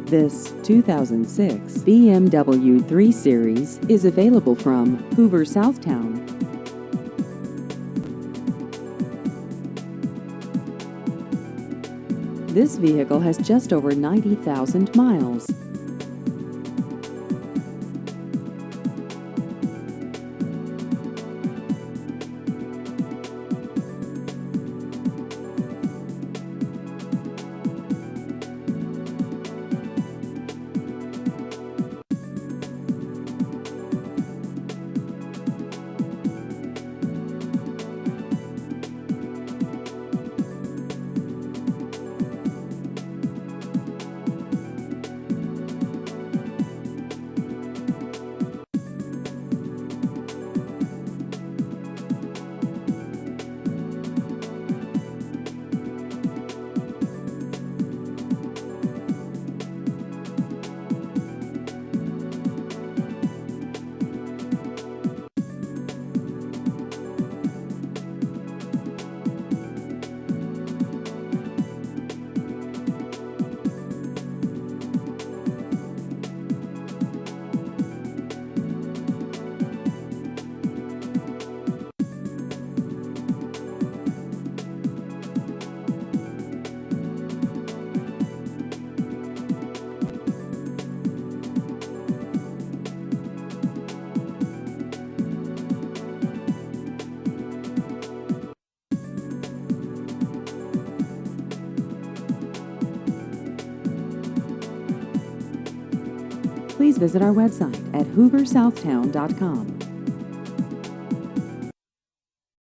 This 2006 BMW 3 Series is available from Hoover, Southtown. This vehicle has just over 90,000 miles. Please visit our website at hooversouthtown.com.